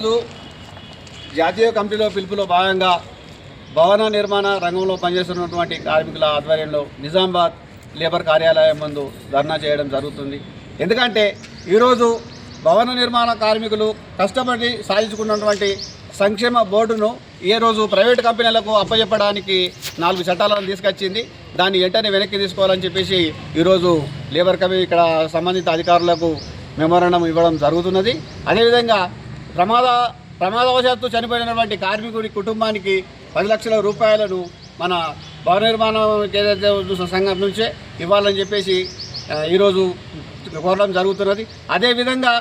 ఈరోజు జాతీయ కమిటీలో పిలుపులో భాగంగా భవన నిర్మాణ రంగంలో పనిచేస్తున్నటువంటి కార్మికుల ఆధ్వర్యంలో నిజామాబాద్ లేబర్ కార్యాలయం ముందు ధర్నా చేయడం జరుగుతుంది. ఎందుకంటే ఈరోజు భవన నిర్మాణ కార్మికులు కష్టపడి సాధించుకున్నటువంటి సంక్షేమ బోర్డును ఈ రోజు ప్రైవేటు కంపెనీలకు అప్పచెప్పడానికి 4 చట్టాలను తీసుకొచ్చింది. దాన్ని వెంటనే వెనక్కి తీసుకోవాలని చెప్పేసి ఈరోజు లేబర్ కమిటీ ఇక్కడ సంబంధిత అధికారులకు మెమోరాండం ఇవ్వడం జరుగుతున్నది. అదేవిధంగా ప్రమాదవశాత్తు చనిపోయినటువంటి కార్మికుడి కుటుంబానికి 10 లక్షల రూపాయలను మన భవన నిర్మాణం ఏదైతే సంఘం నుంచే ఇవ్వాలని చెప్పేసి ఈరోజు కోరడం జరుగుతున్నది. అదేవిధంగా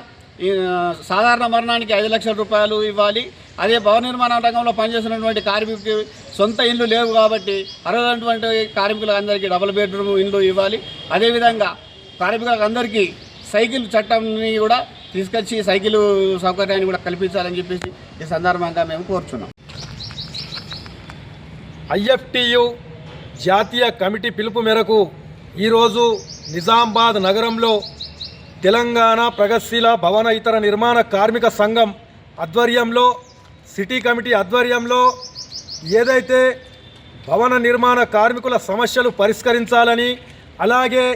సాధారణ మరణానికి 5 లక్షల రూపాయలు ఇవ్వాలి. అదే భవన నిర్మాణ రంగంలో పనిచేస్తున్నటువంటి కార్మికుడికి సొంత ఇండ్లు లేవు కాబట్టి అర్హులైనటువంటి కార్మికులందరికీ డబుల్ బెడ్రూమ్ ఇండ్లు ఇవ్వాలి. అదేవిధంగా కార్మికులకు అందరికీ సైకిల్ చట్టాన్ని కూడా తీసుకొచ్చి సైకిల్ సౌకర్యాన్ని కూడా కల్పించాలని చెప్పేసి ఈ సందర్భంగా మేము కోరుచున్నాం. ఐఎఫ్టియు జాతీయ కమిటీ పిలుపు మేరకు ఈరోజు నిజామాబాద్ నగరంలో తెలంగాణ ప్రగతిశీల భవన ఇతర నిర్మాణ కార్మిక సంఘం ఆధ్వర్యంలో సిటీ కమిటీ ఆధ్వర్యంలో ఏదైతే భవన నిర్మాణ కార్మికుల సమస్యలు పరిష్కరించాలని, అలాగే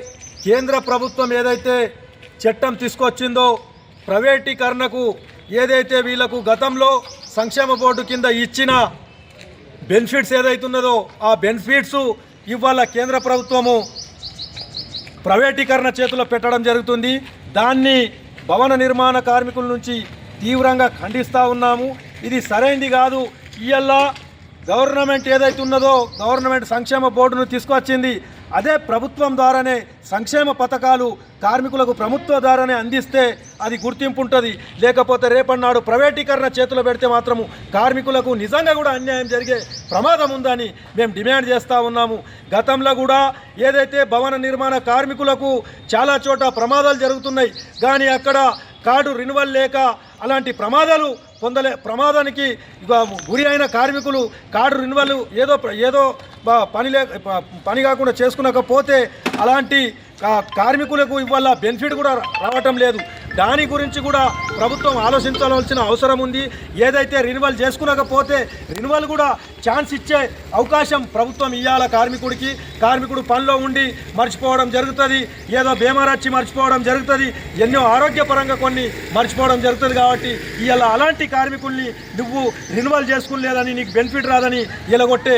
కేంద్ర ప్రభుత్వం ఏదైతే చట్టం తీసుకొచ్చిందో ప్రైవేటీకరణకు ఏదైతే వీళ్లకు గతంలో సంక్షేమ బోర్డు కింద ఇచ్చిన బెనిఫిట్స్ ఏదైతున్నదో ఆ బెనిఫిట్స్ ఇవాళ కేంద్ర ప్రభుత్వము ప్రైవేటీకరణ చేతిలో పెట్టడం జరుగుతుంది. దాన్ని భవన నిర్మాణ కార్మికుల నుంచి తీవ్రంగా ఖండిస్తూ ఉన్నాము. ఇది సరైంది కాదు. ఇవాళ గవర్నమెంట్ ఏదైతే ఉన్నదో గవర్నమెంట్ సంక్షేమ బోర్డును తీసుకొచ్చింది. అదే ప్రభుత్వం ద్వారానే సంక్షేమ పథకాలు కార్మికులకు ప్రభుత్వం ద్వారానే అందిస్తే అది గుర్తింపు ఉంటుంది. లేకపోతే రేపన్నాడు ప్రైవేటీకరణ చేతిలో పెడితే మాత్రము కార్మికులకు నిజంగా కూడా అన్యాయం జరిగే ప్రమాదం ఉందని మేము డిమాండ్ చేస్తూ ఉన్నాము. గతంలో కూడా ఏదైతే భవన నిర్మాణ కార్మికులకు చాలా చోట ప్రమాదాలు జరుగుతున్నాయి, కానీ అక్కడ కార్డు రెన్యువల్ లేక అలాంటి ప్రమాదాలు ప్రమాదానికి గురి అయిన కార్మికులు కార్డు రెన్యువల్ ఏదో పని కాకుండా చేసుకునకపోతే అలాంటి కార్మికులకు ఇవాళ బెనిఫిట్ కూడా రావటం లేదు. దాని గురించి కూడా ప్రభుత్వం ఆలోచించాల్సిన అవసరం ఉంది. ఏదైతే రెన్యువల్ చేసుకునకపోతే రెన్యువల్ కూడా ఛాన్స్ ఇచ్చే అవకాశం ప్రభుత్వం ఇవ్వాల కార్మికుడికి. కార్మికుడు పనిలో ఉండి మర్చిపోవడం జరుగుతుంది, ఏదో బేమారచ్చి మర్చిపోవడం జరుగుతుంది, ఎన్నో ఆరోగ్యపరంగా కొన్ని మర్చిపోవడం జరుగుతుంది. కాబట్టి ఇవాళ అలాంటి కార్మికుల్ని నువ్వు రెన్యువల్ చేసుకునేదని నీకు బెనిఫిట్ రాదని ఇలాగొట్టే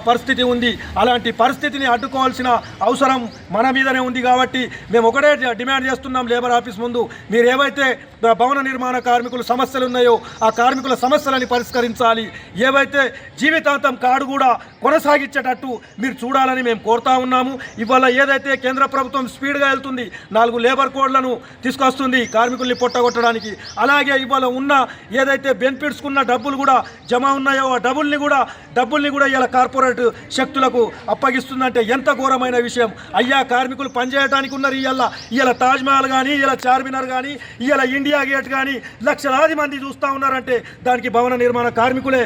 పరిస్థితి ఉంది. అలాంటి పరిస్థితిని అడ్డుకోవాల్సిన అవసరం మన మీదనే ఉంది. కాబట్టి మేము ఒకటే డిమాండ్ చేస్తున్నాం లేబర్ ఆఫీస్ ముందు, మీరు ఏవైతే భవన నిర్మాణ కార్మికుల సమస్యలు ఉన్నాయో ఆ కార్మికుల సమస్యలని పరిష్కరించాలి. ఏవైతే జీవితాంతం కార్డు కూడా కొనసాగించేటట్టు మీరు చూడాలని మేము కోరుతా ఉన్నాము. ఇవాళ ఏదైతే కేంద్ర ప్రభుత్వం స్పీడ్గా వెళ్తుంది, 4 లేబర్ కోడ్లను తీసుకొస్తుంది కార్మికుల్ని పొట్టగొట్టడానికి. అలాగే ఇవాళ ఉన్న ఏదైతే బెనిఫిట్స్ ఉన్న డబ్బులు కూడా జమ ఉన్నాయో ఆ డబ్బుల్ని కూడా ఇలా కార్పొరేట్ శక్తులకు అప్పగిస్తుందంటే ఎంత ఘోరమైన విషయం. అయ్యా కార్మికులు పనిచేయడానికి ఉన్నారు. ఇవాళ తాజ్మహల్ కానీ ఇలా చార్మినార్ కానీ ఇవాళ ఇండియా గేట్ కానీ లక్షలాది మంది చూస్తూ ఉన్నారంటే దానికి భవన నిర్మాణ కార్మికులే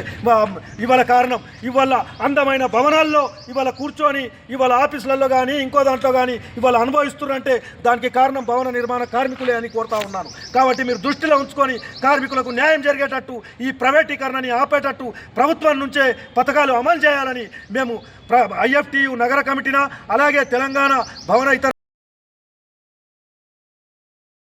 ఇవాళ కారణం. ఇవాళ అందమైన భవనాల్లో ఇవాళ కూర్చొని ఇవాళ ఆఫీసులలో కానీ ఇంకో దాంట్లో కానీ ఇవాళ అనుభవిస్తున్నారంటే దానికి కారణం భవన నిర్మాణ కార్మికులే అని కోరుతా ఉన్నాను. కాబట్టి మీరు దృష్టిలో ఉంచుకొని కార్మికులకు న్యాయం జరిగేటట్టు ఈ ప్రైవేటీకరణని ఆపేటట్టు ప్రభుత్వం నుంచే పథకాలు అమలు చేయాలని మేము ఐఎఫ్టియు నగర కమిటీన అలాగే తెలంగాణ భవన ఇతర